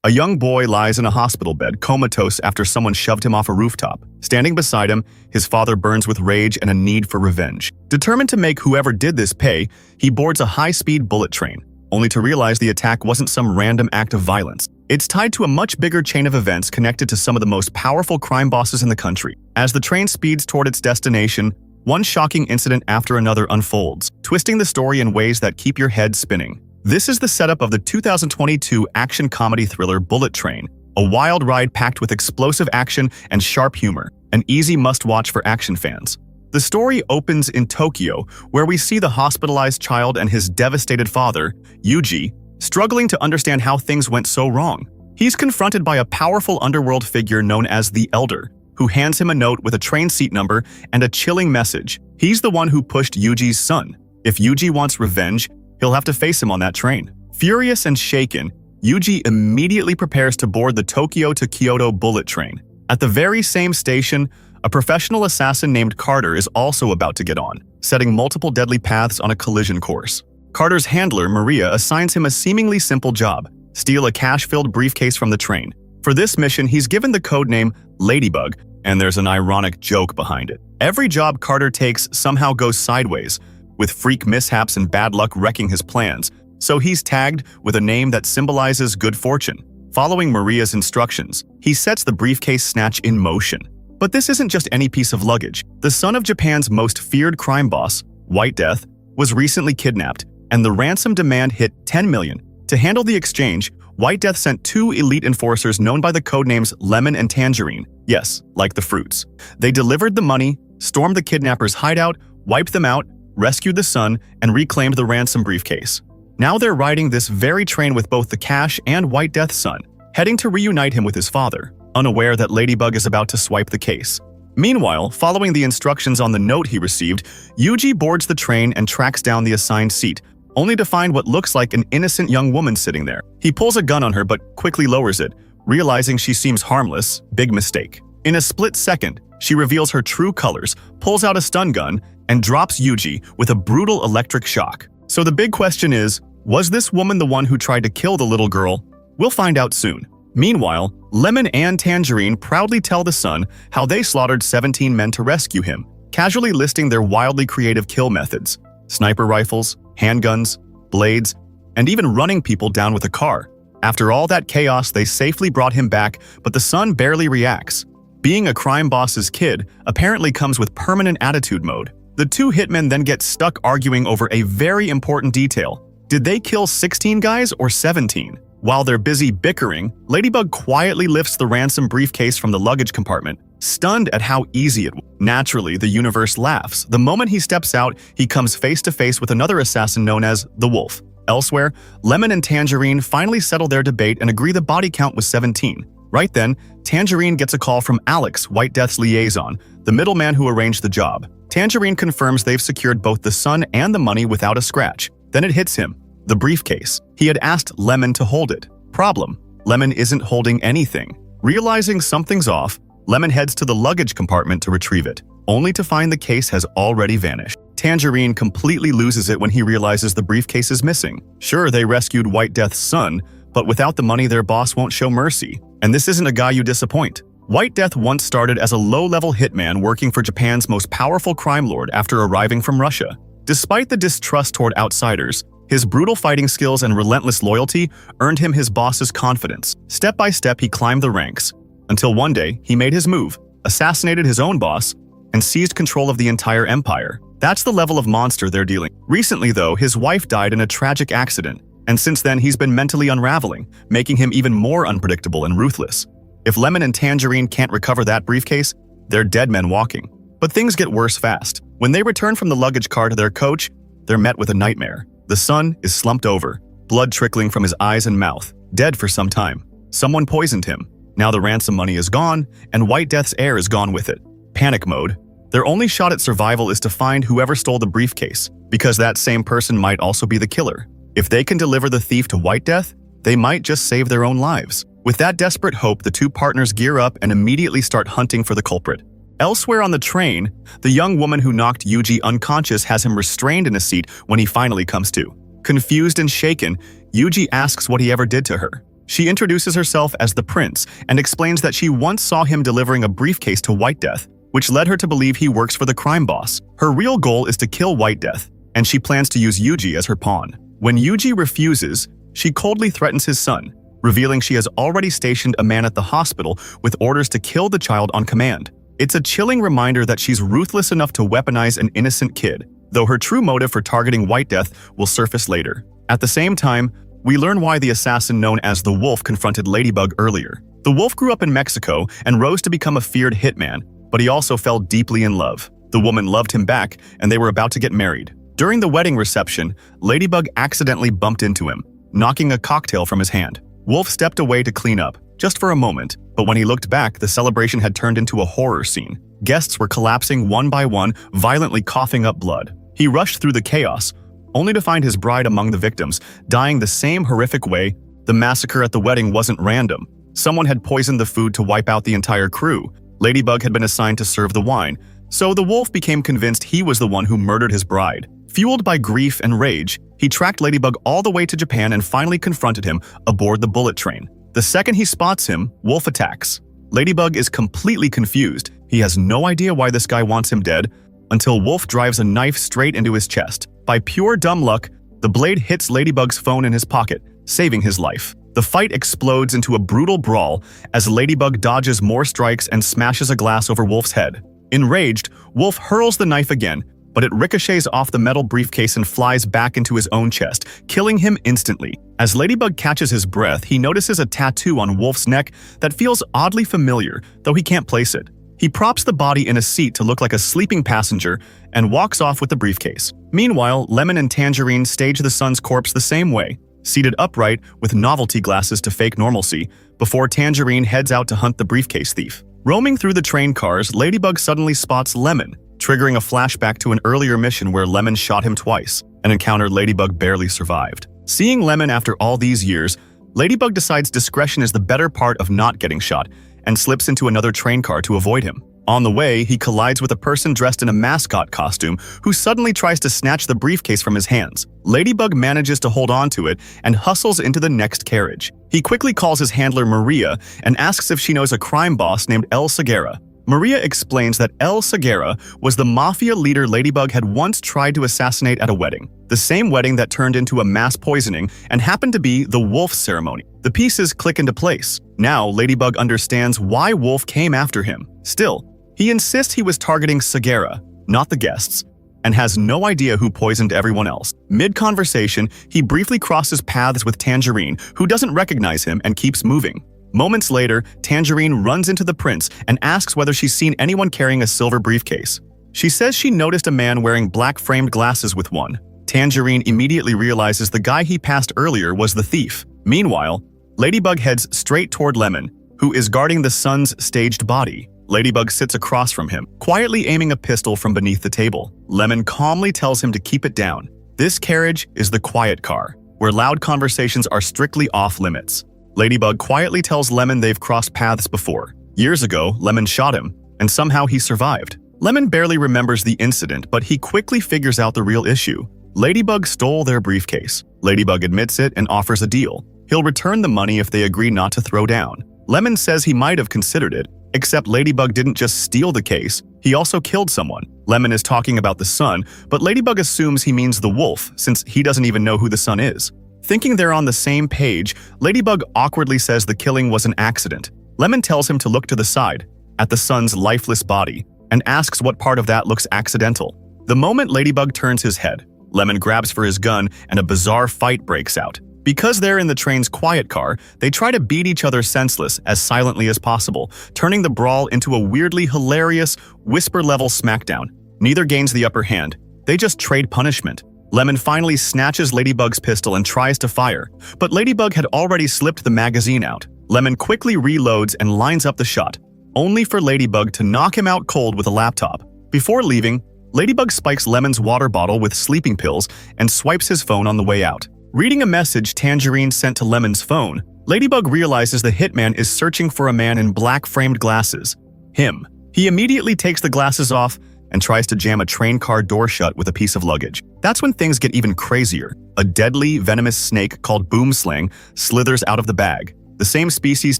A young boy lies in a hospital bed, comatose after someone shoved him off a rooftop. Standing beside him, his father burns with rage and a need for revenge. Determined to make whoever did this pay, he boards a high-speed bullet train, only to realize the attack wasn't some random act of violence. It's tied to a much bigger chain of events connected to some of the most powerful crime bosses in the country. As the train speeds toward its destination, one shocking incident after another unfolds, twisting the story in ways that keep your head spinning. This is the setup of the 2022 action comedy thriller Bullet Train, a wild ride packed with explosive action and sharp humor, an easy must-watch for action fans. The story opens in Tokyo, where we see the hospitalized child and his devastated father, Yuji, struggling to understand how things went so wrong. He's confronted by a powerful underworld figure known as the Elder, who hands him a note with a train seat number and a chilling message. He's the one who pushed Yuji's son. If Yuji wants revenge, he'll have to face him on that train. Furious and shaken, Yuji immediately prepares to board the Tokyo to Kyoto bullet train. At the very same station, a professional assassin named Carter is also about to get on, setting multiple deadly paths on a collision course. Carter's handler, Maria, assigns him a seemingly simple job: steal a cash-filled briefcase from the train. For this mission, he's given the codename Ladybug, and there's an ironic joke behind it. Every job Carter takes somehow goes sideways, with freak mishaps and bad luck wrecking his plans, so he's tagged with a name that symbolizes good fortune. Following Maria's instructions, he sets the briefcase snatch in motion. But this isn't just any piece of luggage. The son of Japan's most feared crime boss, White Death, was recently kidnapped, and the ransom demand hit $10 million. To handle the exchange, White Death sent two elite enforcers known by the codenames Lemon and Tangerine. Yes, like the fruits. They delivered the money, stormed the kidnappers' hideout, wiped them out, rescued the son, and reclaimed the ransom briefcase. Now they're riding this very train with both the Cash and White Death's son, heading to reunite him with his father, unaware that Ladybug is about to swipe the case. Meanwhile, following the instructions on the note he received, Yuji boards the train and tracks down the assigned seat, only to find what looks like an innocent young woman sitting there. He pulls a gun on her but quickly lowers it, realizing she seems harmless. Big mistake. In a split second, she reveals her true colors, pulls out a stun gun, and drops Yuji with a brutal electric shock. So the big question is, was this woman the one who tried to kill the little girl? We'll find out soon. Meanwhile, Lemon and Tangerine proudly tell the son how they slaughtered 17 men to rescue him, casually listing their wildly creative kill methods: sniper rifles, handguns, blades, and even running people down with a car. After all that chaos, they safely brought him back, but the son barely reacts. Being a crime boss's kid apparently comes with permanent attitude mode. The two hitmen then get stuck arguing over a very important detail. Did they kill 16 guys or 17? While they're busy bickering, Ladybug quietly lifts the ransom briefcase from the luggage compartment, stunned at how easy it was. Naturally, the universe laughs. The moment he steps out, he comes face to face with another assassin known as the Wolf. Elsewhere, Lemon and Tangerine finally settle their debate and agree the body count was 17. Right then, Tangerine gets a call from Alex, White Death's liaison, the middleman who arranged the job. Tangerine confirms they've secured both the son and the money without a scratch. Then it hits him. The briefcase. He had asked Lemon to hold it. Problem: Lemon isn't holding anything. Realizing something's off, Lemon heads to the luggage compartment to retrieve it, only to find the case has already vanished. Tangerine completely loses it when he realizes the briefcase is missing. Sure, they rescued White Death's son, but without the money, their boss won't show mercy. And this isn't a guy you disappoint. White Death once started as a low-level hitman working for Japan's most powerful crime lord after arriving from Russia. Despite the distrust toward outsiders, his brutal fighting skills and relentless loyalty earned him his boss's confidence. Step by step, he climbed the ranks, until one day he made his move, assassinated his own boss, and seized control of the entire empire. That's the level of monster they're dealing. Recently, though, his wife died in a tragic accident, and since then he's been mentally unraveling, making him even more unpredictable and ruthless. If Lemon and Tangerine can't recover that briefcase, they're dead men walking. But things get worse fast. When they return from the luggage car to their coach, they're met with a nightmare. The son is slumped over, blood trickling from his eyes and mouth, dead for some time. Someone poisoned him. Now the ransom money is gone, and White Death's heir is gone with it. Panic mode. Their only shot at survival is to find whoever stole the briefcase, because that same person might also be the killer. If they can deliver the thief to White Death, they might just save their own lives. With that desperate hope, the two partners gear up and immediately start hunting for the culprit. Elsewhere on the train, the young woman who knocked Yuji unconscious has him restrained in a seat when he finally comes to. Confused and shaken, Yuji asks what he ever did to her. She introduces herself as the Prince and explains that she once saw him delivering a briefcase to White Death, which led her to believe he works for the crime boss. Her real goal is to kill White Death, and she plans to use Yuji as her pawn. When Yuji refuses, she coldly threatens his son, revealing she has already stationed a man at the hospital with orders to kill the child on command. It's a chilling reminder that she's ruthless enough to weaponize an innocent kid, though her true motive for targeting White Death will surface later. At the same time, we learn why the assassin known as the Wolf confronted Ladybug earlier. The Wolf grew up in Mexico and rose to become a feared hitman, but he also fell deeply in love. The woman loved him back, and they were about to get married. During the wedding reception, Ladybug accidentally bumped into him, knocking a cocktail from his hand. Wolf stepped away to clean up, just for a moment, but when he looked back, the celebration had turned into a horror scene. Guests were collapsing one by one, violently coughing up blood. He rushed through the chaos, only to find his bride among the victims, dying the same horrific way. The massacre at the wedding wasn't random. Someone had poisoned the food to wipe out the entire crew. Ladybug had been assigned to serve the wine, so the Wolf became convinced he was the one who murdered his bride. Fueled by grief and rage, he tracked Ladybug all the way to Japan and finally confronted him aboard the bullet train. The second he spots him, Wolf attacks. Ladybug is completely confused. He has no idea why this guy wants him dead, until Wolf drives a knife straight into his chest. By pure dumb luck, the blade hits Ladybug's phone in his pocket, saving his life. The fight explodes into a brutal brawl as Ladybug dodges more strikes and smashes a glass over Wolf's head. Enraged, Wolf hurls the knife again, but it ricochets off the metal briefcase and flies back into his own chest, killing him instantly. As Ladybug catches his breath, he notices a tattoo on Wolf's neck that feels oddly familiar, though he can't place it. He props the body in a seat to look like a sleeping passenger and walks off with the briefcase. Meanwhile, Lemon and Tangerine stage the son's corpse the same way, seated upright with novelty glasses to fake normalcy, before Tangerine heads out to hunt the briefcase thief. Roaming through the train cars, Ladybug suddenly spots Lemon, triggering a flashback to an earlier mission where Lemon shot him twice, an encounter Ladybug barely survived. Seeing Lemon after all these years, Ladybug decides discretion is the better part of not getting shot and slips into another train car to avoid him. On the way, he collides with a person dressed in a mascot costume who suddenly tries to snatch the briefcase from his hands. Ladybug manages to hold on to it and hustles into the next carriage. He quickly calls his handler Maria and asks if she knows a crime boss named El Segura. Maria explains that El Segura was the mafia leader Ladybug had once tried to assassinate at a wedding, the same wedding that turned into a mass poisoning and happened to be the Wolf ceremony. The pieces click into place. Now, Ladybug understands why Wolf came after him. Still, he insists he was targeting Segura, not the guests, and has no idea who poisoned everyone else. Mid-conversation, he briefly crosses paths with Tangerine, who doesn't recognize him and keeps moving. Moments later, Tangerine runs into the Prince and asks whether she's seen anyone carrying a silver briefcase. She says she noticed a man wearing black-framed glasses with one. Tangerine immediately realizes the guy he passed earlier was the thief. Meanwhile, Ladybug heads straight toward Lemon, who is guarding the son's staged body. Ladybug sits across from him, quietly aiming a pistol from beneath the table. Lemon calmly tells him to keep it down. This carriage is the quiet car, where loud conversations are strictly off-limits. Ladybug quietly tells Lemon they've crossed paths before. Years ago, Lemon shot him, and somehow he survived. Lemon barely remembers the incident, but he quickly figures out the real issue. Ladybug stole their briefcase. Ladybug admits it and offers a deal. He'll return the money if they agree not to throw down. Lemon says he might have considered it, except Ladybug didn't just steal the case, he also killed someone. Lemon is talking about the son, but Ladybug assumes he means the Wolf, since he doesn't even know who the son is. Thinking they're on the same page, Ladybug awkwardly says the killing was an accident. Lemon tells him to look to the side, at the son's lifeless body, and asks what part of that looks accidental. The moment Ladybug turns his head, Lemon grabs for his gun and a bizarre fight breaks out. Because they're in the train's quiet car, they try to beat each other senseless as silently as possible, turning the brawl into a weirdly hilarious, whisper-level smackdown. Neither gains the upper hand. They just trade punishment. Lemon finally snatches Ladybug's pistol and tries to fire, but Ladybug had already slipped the magazine out. Lemon quickly reloads and lines up the shot, only for Ladybug to knock him out cold with a laptop. Before leaving, Ladybug spikes Lemon's water bottle with sleeping pills and swipes his phone on the way out. Reading a message Tangerine sent to Lemon's phone, Ladybug realizes the hitman is searching for a man in black-framed glasses. Him. He immediately takes the glasses off and tries to jam a train car door shut with a piece of luggage. That's when things get even crazier. A deadly, venomous snake called Boomslang slithers out of the bag, the same species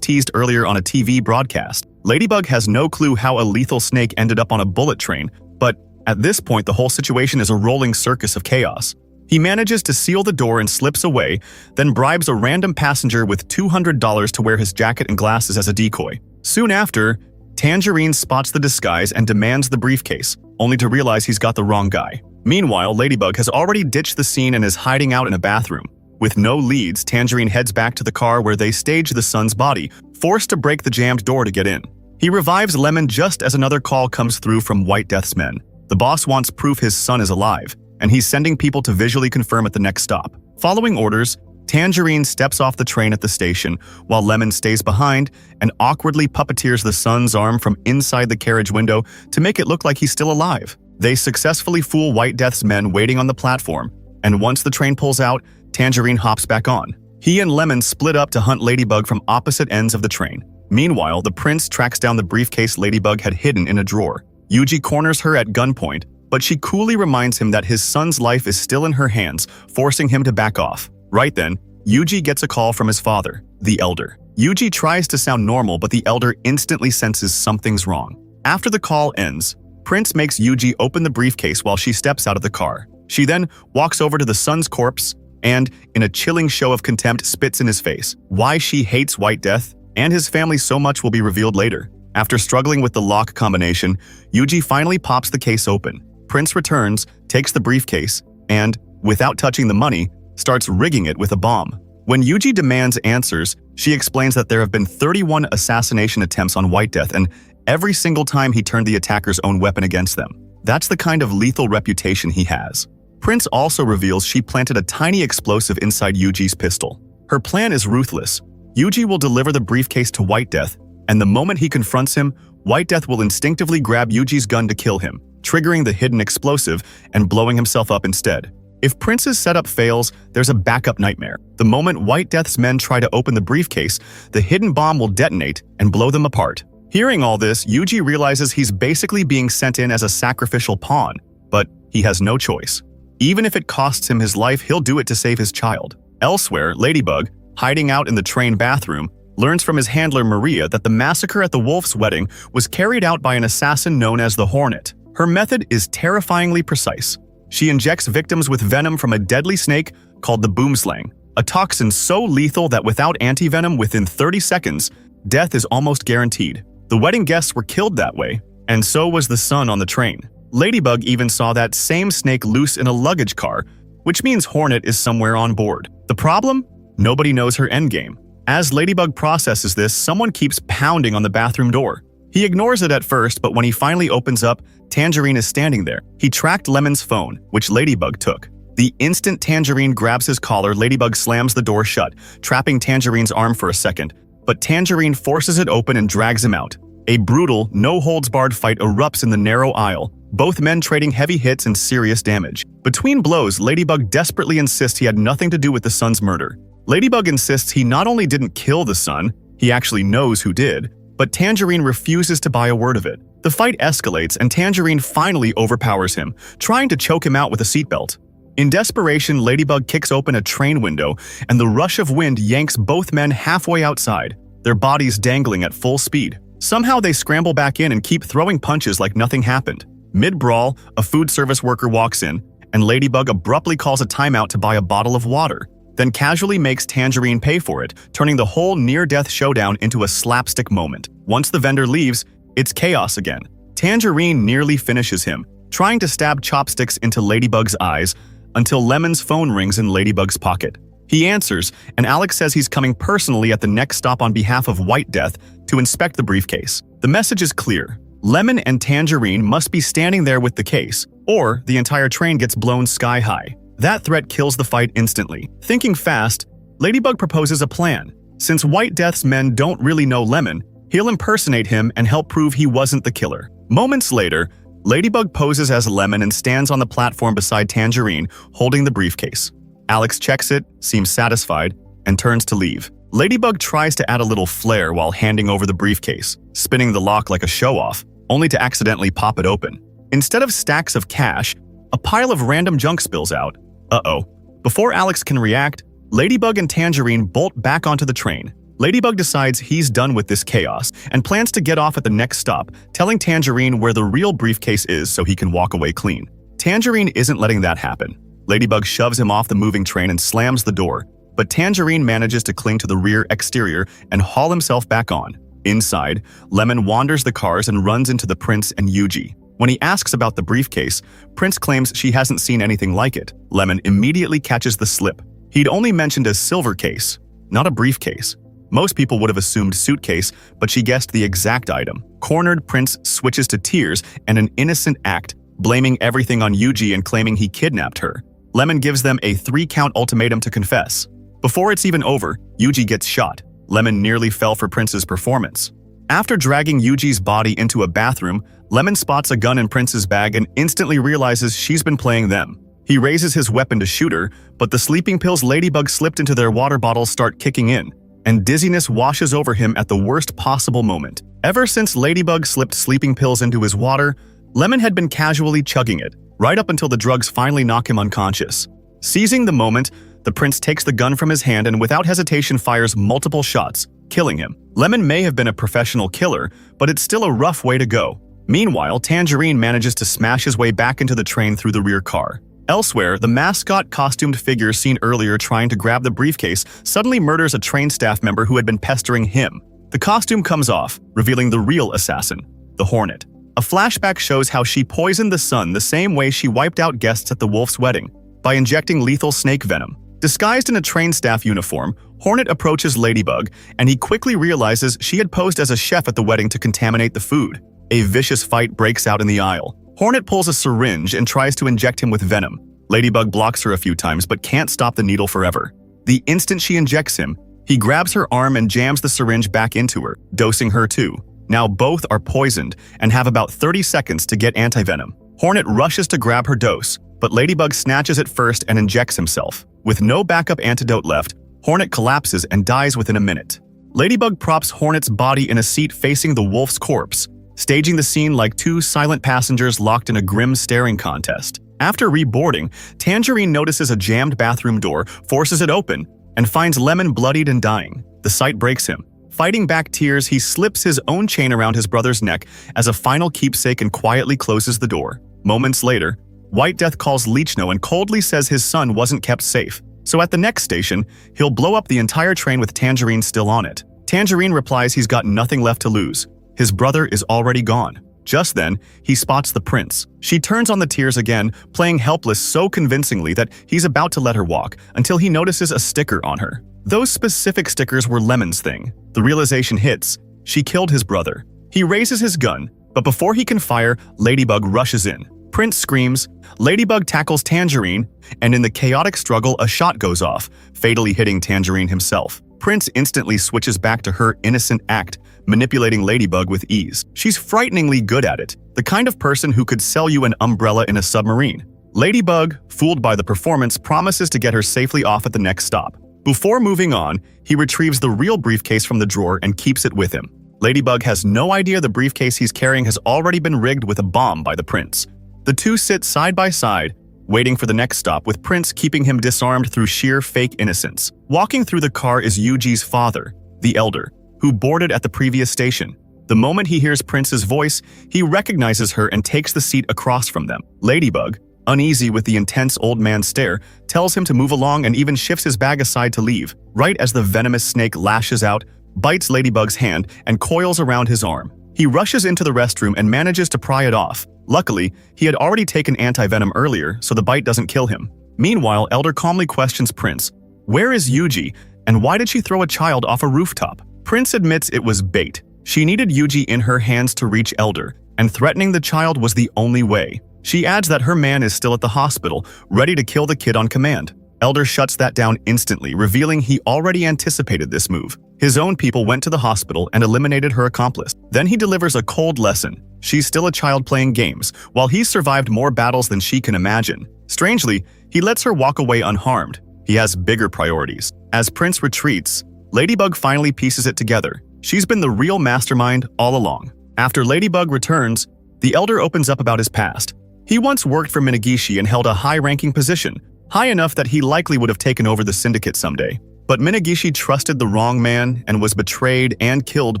teased earlier on a TV broadcast. Ladybug has no clue how a lethal snake ended up on a bullet train, but at this point the whole situation is a rolling circus of chaos. He manages to seal the door and slips away, then bribes a random passenger with $200 to wear his jacket and glasses as a decoy. Soon after, Tangerine spots the disguise and demands the briefcase, only to realize he's got the wrong guy. Meanwhile, Ladybug has already ditched the scene and is hiding out in a bathroom. With no leads, Tangerine heads back to the car where they stage the son's body, forced to break the jammed door to get in. He revives Lemon just as another call comes through from White Death's men. The boss wants proof his son is alive, and he's sending people to visually confirm at the next stop. Following orders, Tangerine steps off the train at the station, while Lemon stays behind and awkwardly puppeteers the son's arm from inside the carriage window to make it look like he's still alive. They successfully fool White Death's men waiting on the platform, and once the train pulls out, Tangerine hops back on. He and Lemon split up to hunt Ladybug from opposite ends of the train. Meanwhile, the prince tracks down the briefcase Ladybug had hidden in a drawer. Yuji corners her at gunpoint, but she coolly reminds him that his son's life is still in her hands, forcing him to back off. Right then, Yuji gets a call from his father, the Elder. Yuji tries to sound normal, but the Elder instantly senses something's wrong. After the call ends, Prince makes Yuji open the briefcase while she steps out of the car. She then walks over to the son's corpse and, in a chilling show of contempt, spits in his face. Why she hates White Death and his family so much will be revealed later. After struggling with the lock combination, Yuji finally pops the case open. Prince returns, takes the briefcase, and, without touching the money, starts rigging it with a bomb. When Yuji demands answers, she explains that there have been 31 assassination attempts on White Death, and every single time he turned the attacker's own weapon against them. That's the kind of lethal reputation he has. Prince also reveals she planted a tiny explosive inside Yuji's pistol. Her plan is ruthless. Yuji will deliver the briefcase to White Death, and the moment he confronts him, White Death will instinctively grab Yuji's gun to kill him, triggering the hidden explosive and blowing himself up instead. If Prince's setup fails, there's a backup nightmare. The moment White Death's men try to open the briefcase, the hidden bomb will detonate and blow them apart. Hearing all this, Yuji realizes he's basically being sent in as a sacrificial pawn, but he has no choice. Even if it costs him his life, he'll do it to save his child. Elsewhere, Ladybug, hiding out in the train bathroom, learns from his handler Maria that the massacre at the Wolf's wedding was carried out by an assassin known as the Hornet. Her method is terrifyingly precise. She injects victims with venom from a deadly snake called the Boomslang, a toxin so lethal that without antivenom within 30 seconds, death is almost guaranteed. The wedding guests were killed that way, and so was the son on the train. Ladybug even saw that same snake loose in a luggage car, which means Hornet is somewhere on board. The problem? Nobody knows her endgame. As Ladybug processes this, someone keeps pounding on the bathroom door. He ignores it at first, but when he finally opens up, Tangerine is standing there. He tracked Lemon's phone, which Ladybug took. The instant Tangerine grabs his collar, Ladybug slams the door shut, trapping Tangerine's arm for a second. But Tangerine forces it open and drags him out. A brutal, no-holds-barred fight erupts in the narrow aisle, both men trading heavy hits and serious damage. Between blows, Ladybug desperately insists he had nothing to do with the son's murder. Ladybug insists he not only didn't kill the son, he actually knows who did, but Tangerine refuses to buy a word of it. The fight escalates and Tangerine finally overpowers him, trying to choke him out with a seatbelt. In desperation, Ladybug kicks open a train window, and the rush of wind yanks both men halfway outside, their bodies dangling at full speed. Somehow they scramble back in and keep throwing punches like nothing happened. Mid-brawl, a food service worker walks in, and Ladybug abruptly calls a timeout to buy a bottle of water, then casually makes Tangerine pay for it, turning the whole near-death showdown into a slapstick moment. Once the vendor leaves, it's chaos again. Tangerine nearly finishes him, trying to stab chopsticks into Ladybug's eyes until Lemon's phone rings in Ladybug's pocket. He answers, and Alex says he's coming personally at the next stop on behalf of White Death to inspect the briefcase. The message is clear. Lemon and Tangerine must be standing there with the case, or the entire train gets blown sky high. That threat kills the fight instantly. Thinking fast, Ladybug proposes a plan. Since White Death's men don't really know Lemon, he'll impersonate him and help prove he wasn't the killer. Moments later, Ladybug poses as Lemon and stands on the platform beside Tangerine, holding the briefcase. Alex checks it, seems satisfied, and turns to leave. Ladybug tries to add a little flair while handing over the briefcase, spinning the lock like a show-off, only to accidentally pop it open. Instead of stacks of cash, a pile of random junk spills out. Uh-oh. Before Alex can react, Ladybug and Tangerine bolt back onto the train. Ladybug decides he's done with this chaos and plans to get off at the next stop, telling Tangerine where the real briefcase is so he can walk away clean. Tangerine isn't letting that happen. Ladybug shoves him off the moving train and slams the door, but Tangerine manages to cling to the rear exterior and haul himself back on. Inside, Lemon wanders the cars and runs into the Prince and Yuji. When he asks about the briefcase, Prince claims she hasn't seen anything like it. Lemon immediately catches the slip. He'd only mentioned a silver case, not a briefcase. Most people would have assumed suitcase, but she guessed the exact item. Cornered, Prince switches to tears and an innocent act, blaming everything on Yuji and claiming he kidnapped her. Lemon gives them a 3-count ultimatum to confess. Before it's even over, Yuji gets shot. Lemon nearly fell for Prince's performance. After dragging Yuji's body into a bathroom, Lemon spots a gun in Prince's bag and instantly realizes she's been playing them. He raises his weapon to shoot her, but the sleeping pills Ladybug slipped into their water bottles start kicking in, and dizziness washes over him at the worst possible moment. Ever since Ladybug slipped sleeping pills into his water, Lemon had been casually chugging it, right up until the drugs finally knock him unconscious. Seizing the moment, the Prince takes the gun from his hand and without hesitation fires multiple shots, killing him. Lemon may have been a professional killer, but it's still a rough way to go. Meanwhile, Tangerine manages to smash his way back into the train through the rear car. Elsewhere, the mascot costumed figure seen earlier trying to grab the briefcase suddenly murders a train staff member who had been pestering him. The costume comes off, revealing the real assassin, the Hornet. A flashback shows how she poisoned the sun the same way she wiped out guests at the Wolf's wedding, by injecting lethal snake venom. Disguised in a train staff uniform, Hornet approaches Ladybug, and he quickly realizes she had posed as a chef at the wedding to contaminate the food. A vicious fight breaks out in the aisle. Hornet pulls a syringe and tries to inject him with venom. Ladybug blocks her a few times but can't stop the needle forever. The instant she injects him, he grabs her arm and jams the syringe back into her, dosing her too. Now both are poisoned and have about 30 seconds to get antivenom. Hornet rushes to grab her dose, but Ladybug snatches it first and injects himself. With no backup antidote left, Hornet collapses and dies within a minute. Ladybug props Hornet's body in a seat facing the wolf's corpse, staging the scene like two silent passengers locked in a grim staring contest. After reboarding, Tangerine notices a jammed bathroom door, forces it open, and finds Lemon bloodied and dying. The sight breaks him. Fighting back tears, he slips his own chain around his brother's neck as a final keepsake and quietly closes the door. Moments later, White Death calls Leechno and coldly says his son wasn't kept safe. So at the next station, he'll blow up the entire train with Tangerine still on it. Tangerine replies he's got nothing left to lose. His brother is already gone. Just then, he spots the Prince. She turns on the tears again, playing helpless so convincingly that he's about to let her walk, until he notices a sticker on her. Those specific stickers were Lemon's thing. The realization hits. She killed his brother. He raises his gun, but before he can fire, Ladybug rushes in. Prince screams, Ladybug tackles Tangerine, and in the chaotic struggle, a shot goes off, fatally hitting Tangerine himself. Prince instantly switches back to her innocent act, manipulating Ladybug with ease. She's frighteningly good at it, the kind of person who could sell you an umbrella in a submarine. Ladybug, fooled by the performance, promises to get her safely off at the next stop. Before moving on, he retrieves the real briefcase from the drawer and keeps it with him. Ladybug has no idea the briefcase he's carrying has already been rigged with a bomb by the Prince. The two sit side by side, waiting for the next stop, with Prince keeping him disarmed through sheer fake innocence. Walking through the car is Yuji's father, the elder, who boarded at the previous station. The moment he hears Prince's voice, he recognizes her and takes the seat across from them. Ladybug, uneasy with the intense old man's stare, tells him to move along and even shifts his bag aside to leave, right as the venomous snake lashes out, bites Ladybug's hand, and coils around his arm. He rushes into the restroom and manages to pry it off. Luckily, he had already taken antivenom earlier, so the bite doesn't kill him. Meanwhile, Elder calmly questions Prince, "Where is Yuji, and why did she throw a child off a rooftop?" Prince admits it was bait. She needed Yuji in her hands to reach Elder, and threatening the child was the only way. She adds that her man is still at the hospital, ready to kill the kid on command. Elder shuts that down instantly, revealing he already anticipated this move. His own people went to the hospital and eliminated her accomplice. Then he delivers a cold lesson. She's still a child playing games, while he's survived more battles than she can imagine. Strangely, he lets her walk away unharmed. He has bigger priorities. As Prince retreats, Ladybug finally pieces it together. She's been the real mastermind all along. After Ladybug returns, The Elder opens up about his past. He once worked for Minagishi and held a high-ranking position, high enough that he likely would have taken over the syndicate someday. But Minagishi trusted the wrong man and was betrayed and killed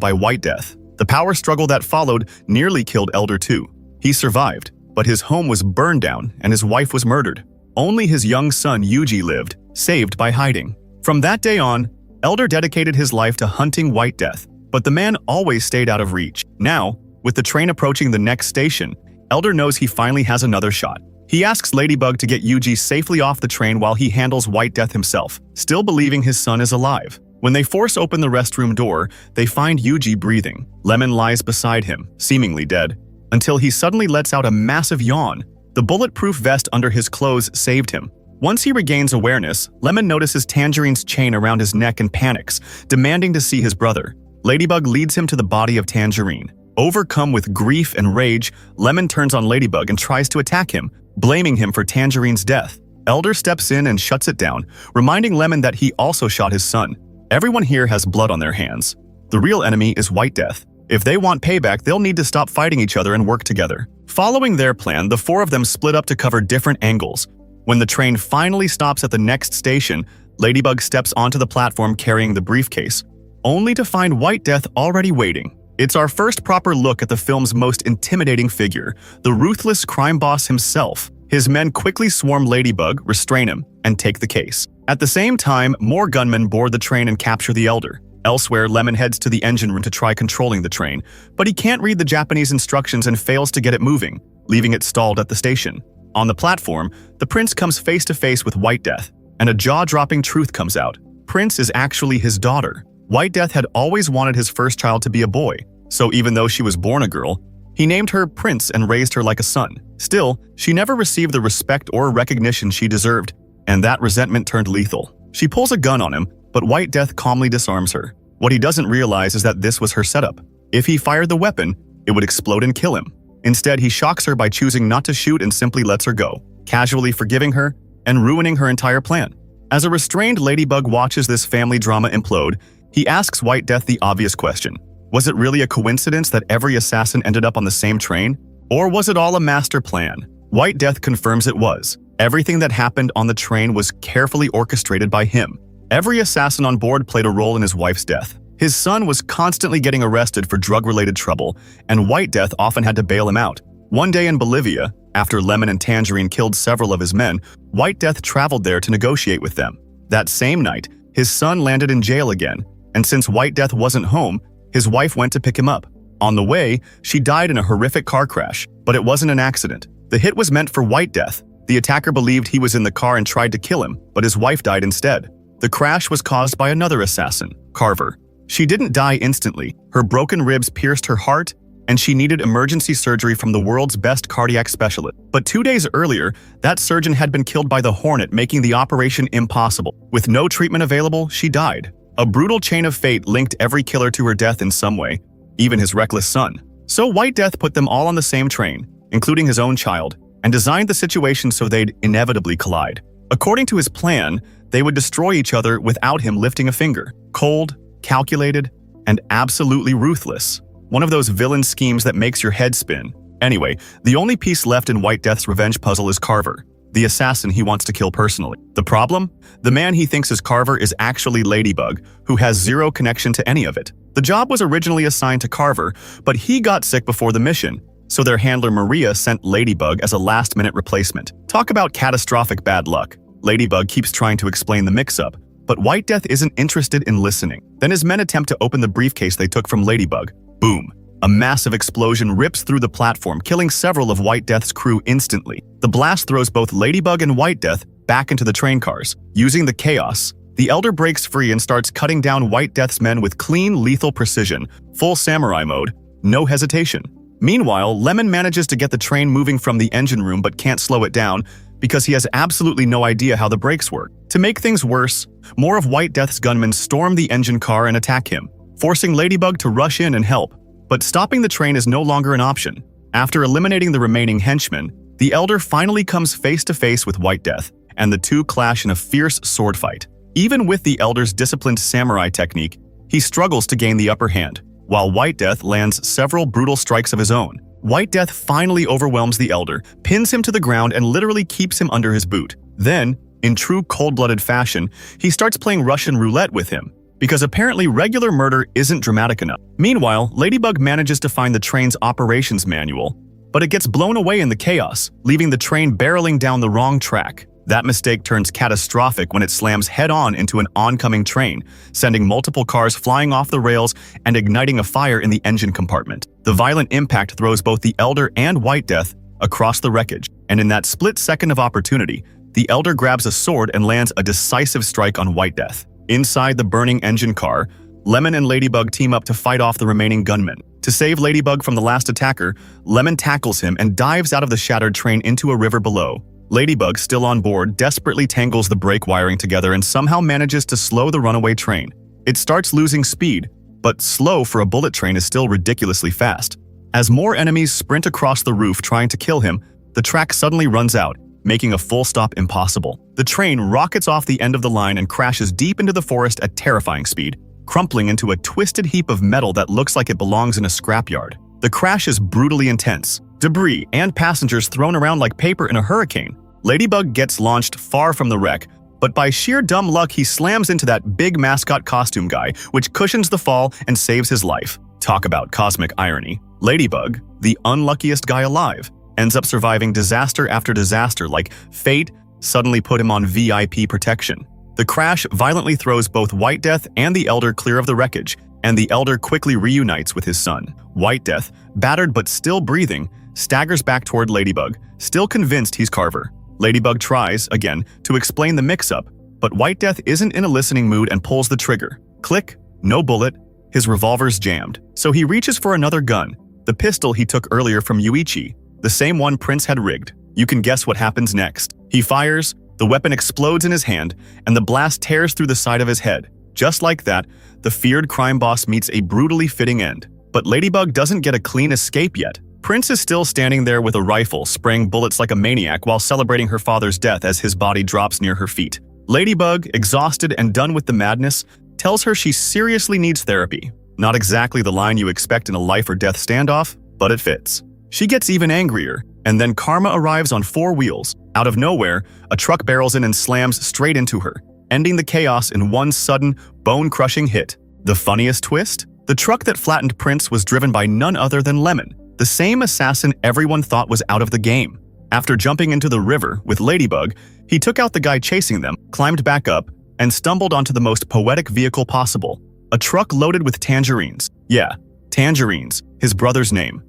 by White Death. The power struggle that followed nearly killed Elder too. He survived, but his home was burned down and his wife was murdered. Only his young son Yuji lived, saved by hiding. From that day on, Elder dedicated his life to hunting White Death, but the man always stayed out of reach. Now, with the train approaching the next station, Elder knows he finally has another shot. He asks Ladybug to get Yuji safely off the train while he handles White Death himself, still believing his son is alive. When they force open the restroom door, they find Yuji breathing. Lemon lies beside him, seemingly dead, until he suddenly lets out a massive yawn. The bulletproof vest under his clothes saved him. Once he regains awareness, Lemon notices Tangerine's chain around his neck and panics, demanding to see his brother. Ladybug leads him to the body of Tangerine. Overcome with grief and rage, Lemon turns on Ladybug and tries to attack him, blaming him for Tangerine's death. Elder steps in and shuts it down, reminding Lemon that he also shot his son. Everyone here has blood on their hands. The real enemy is White Death. If they want payback, they'll need to stop fighting each other and work together. Following their plan, the four of them split up to cover different angles. When the train finally stops at the next station, Ladybug steps onto the platform carrying the briefcase, only to find White Death already waiting. It's our first proper look at the film's most intimidating figure, the ruthless crime boss himself. His men quickly swarm Ladybug, restrain him, and take the case. At the same time, more gunmen board the train and capture the Elder. Elsewhere, Lemon heads to the engine room to try controlling the train, but he can't read the Japanese instructions and fails to get it moving, leaving it stalled at the station. On the platform, the prince comes face to face with White Death, and a jaw-dropping truth comes out. Prince is actually his daughter. White Death had always wanted his first child to be a boy, so even though she was born a girl, he named her Prince and raised her like a son. Still, she never received the respect or recognition she deserved, and that resentment turned lethal. She pulls a gun on him, but White Death calmly disarms her. What he doesn't realize is that this was her setup. If he fired the weapon, it would explode and kill him. Instead, he shocks her by choosing not to shoot and simply lets her go, casually forgiving her and ruining her entire plan. As a restrained Ladybug watches this family drama implode, he asks White Death the obvious question. Was it really a coincidence that every assassin ended up on the same train? Or was it all a master plan? White Death confirms it was. Everything that happened on the train was carefully orchestrated by him. Every assassin on board played a role in his wife's death. His son was constantly getting arrested for drug-related trouble, and White Death often had to bail him out. One day in Bolivia, after Lemon and Tangerine killed several of his men, White Death traveled there to negotiate with them. That same night, his son landed in jail again, and since White Death wasn't home, his wife went to pick him up. On the way, she died in a horrific car crash, but it wasn't an accident. The hit was meant for White Death. The attacker believed he was in the car and tried to kill him, but his wife died instead. The crash was caused by another assassin, Carver. She didn't die instantly. Her broken ribs pierced her heart, and she needed emergency surgery from the world's best cardiac specialist. But 2 days earlier, that surgeon had been killed by the Hornet, making the operation impossible. With no treatment available, she died. A brutal chain of fate linked every killer to her death in some way, even his reckless son. So White Death put them all on the same train, including his own child, and designed the situation so they'd inevitably collide. According to his plan, they would destroy each other without him lifting a finger. Cold, calculated, and absolutely ruthless. One of those villain schemes that makes your head spin. Anyway, the only piece left in White Death's revenge puzzle is Carver, the assassin he wants to kill personally. The problem? The man he thinks is Carver is actually Ladybug, who has zero connection to any of it. The job was originally assigned to Carver, but he got sick before the mission, so their handler Maria sent Ladybug as a last-minute replacement. Talk about catastrophic bad luck. Ladybug keeps trying to explain the mix-up, but White Death isn't interested in listening. Then his men attempt to open the briefcase they took from Ladybug. Boom! A massive explosion rips through the platform, killing several of White Death's crew instantly. The blast throws both Ladybug and White Death back into the train cars. Using the chaos, the Elder breaks free and starts cutting down White Death's men with clean, lethal precision, full samurai mode, no hesitation. Meanwhile, Lemon manages to get the train moving from the engine room but can't slow it down because he has absolutely no idea how the brakes work. To make things worse, more of White Death's gunmen storm the engine car and attack him, forcing Ladybug to rush in and help. But stopping the train is no longer an option. After eliminating the remaining henchmen, the Elder finally comes face to face with White Death, and the two clash in a fierce sword fight. Even with the Elder's disciplined samurai technique, he struggles to gain the upper hand, while White Death lands several brutal strikes of his own. White Death finally overwhelms the Elder, pins him to the ground, and literally keeps him under his boot. Then, in true cold-blooded fashion, he starts playing Russian roulette with him, because apparently regular murder isn't dramatic enough. Meanwhile, Ladybug manages to find the train's operations manual, but it gets blown away in the chaos, leaving the train barreling down the wrong track. That mistake turns catastrophic when it slams head-on into an oncoming train, sending multiple cars flying off the rails and igniting a fire in the engine compartment. The violent impact throws both the Elder and White Death across the wreckage, and in that split second of opportunity, the Elder grabs a sword and lands a decisive strike on White Death. Inside the burning engine car, Lemon and Ladybug team up to fight off the remaining gunmen. To save Ladybug from the last attacker, Lemon tackles him and dives out of the shattered train into a river below. Ladybug, still on board, desperately tangles the brake wiring together and somehow manages to slow the runaway train. It starts losing speed, but slow for a bullet train is still ridiculously fast. As more enemies sprint across the roof trying to kill him, the track suddenly runs out, making a full stop impossible. The train rockets off the end of the line and crashes deep into the forest at terrifying speed, crumpling into a twisted heap of metal that looks like it belongs in a scrapyard. The crash is brutally intense, debris and passengers thrown around like paper in a hurricane. Ladybug gets launched far from the wreck, but by sheer dumb luck he slams into that big mascot costume guy, which cushions the fall and saves his life. Talk about cosmic irony. Ladybug, the unluckiest guy alive, ends up surviving disaster after disaster like fate suddenly put him on VIP protection. The crash violently throws both White Death and the Elder clear of the wreckage, and the Elder quickly reunites with his son. White Death, battered but still breathing, staggers back toward Ladybug, still convinced he's Carver. Ladybug tries, again, to explain the mix-up, but White Death isn't in a listening mood and pulls the trigger. Click, no bullet, his revolver's jammed. So he reaches for another gun, the pistol he took earlier from Yuichi, the same one Prince had rigged. You can guess what happens next. He fires, the weapon explodes in his hand, and the blast tears through the side of his head. Just like that, the feared crime boss meets a brutally fitting end. But Ladybug doesn't get a clean escape yet. Prince is still standing there with a rifle, spraying bullets like a maniac while celebrating her father's death as his body drops near her feet. Ladybug, exhausted and done with the madness, tells her she seriously needs therapy. Not exactly the line you expect in a life or death standoff, but it fits. She gets even angrier, and then karma arrives on 4 wheels. Out of nowhere, a truck barrels in and slams straight into her, ending the chaos in one sudden, bone-crushing hit. The funniest twist? The truck that flattened Prince was driven by none other than Lemon, the same assassin everyone thought was out of the game. After jumping into the river with Ladybug, he took out the guy chasing them, climbed back up, and stumbled onto the most poetic vehicle possible, a truck loaded with tangerines. Yeah, tangerines, his brother's name.